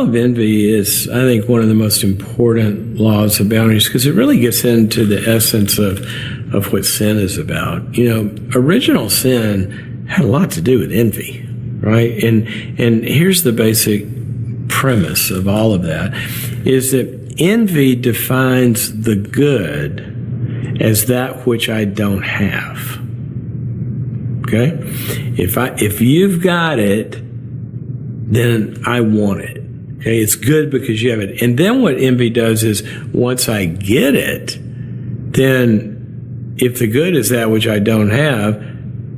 of envy is, I think, one of the most important laws of boundaries, because it really gets into the essence of what sin is about. Original sin had a lot to do with envy, right? And here's the basic premise of all of that, is that envy defines the good as that which I don't have. Okay? If you've got it, then I want it. Okay? It's good because you have it. And then what envy does is, once I get it, then if the good is that which I don't have,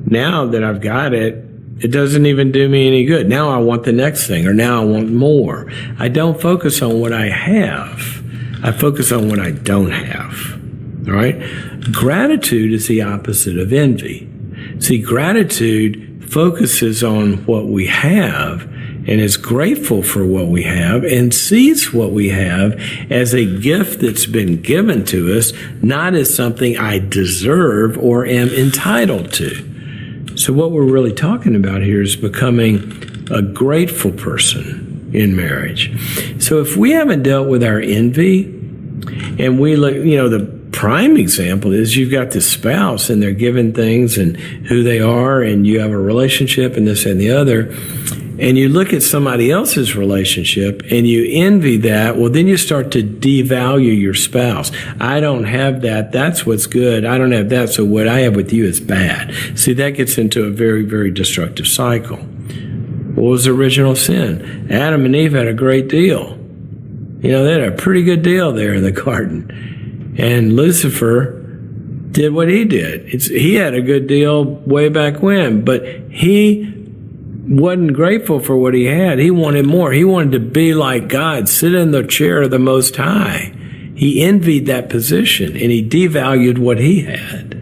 now that I've got it, it doesn't even do me any good. Now I want the next thing, or now I want more. I don't focus on what I have. I focus on what I don't have. All right? Gratitude is the opposite of envy. See, gratitude focuses on what we have and is grateful for what we have and sees what we have as a gift that's been given to us, not as something I deserve or am entitled to. So what we're really talking about here is becoming a grateful person in marriage. So if we haven't dealt with our envy, and we look, the prime example is you've got this spouse and they're given things and who they are, and you have a relationship and this and the other, and you look at somebody else's relationship and you envy that, well, then you start to devalue your spouse. I don't have that. That's what's good. I don't have that. So what I have with you is bad. See, that gets into a very, very destructive cycle. What was the original sin? Adam and Eve had a great deal. They had a pretty good deal there in the garden. And Lucifer did what he did. He had a good deal way back when, but he wasn't grateful for what he had. He wanted more. He wanted to be like God, sit in the chair of the Most High. He envied that position, and he devalued what he had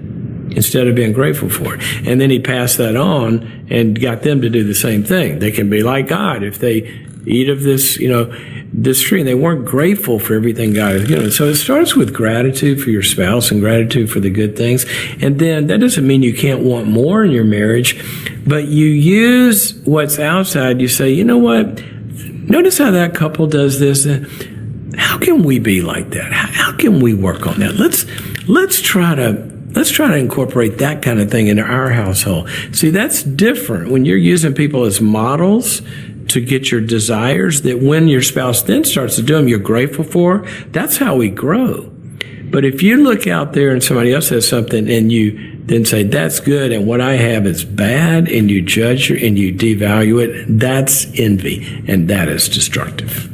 instead of being grateful for it. And then he passed that on and got them to do the same thing. They can be like God if they eat of this, this tree. And they weren't grateful for everything God has given. So it starts with gratitude for your spouse and gratitude for the good things. And then that doesn't mean you can't want more in your marriage, but you use what's outside. You say, you know what? Notice how that couple does this. How can we be like that? How can we work on that? Let's try to incorporate that kind of thing into our household. See, that's different when you're using people as models to get your desires, that when your spouse then starts to do them, you're grateful for. That's how we grow. But if you look out there and somebody else has something and you then say, that's good and what I have is bad, and you judge and you devalue it, that's envy, and that is destructive.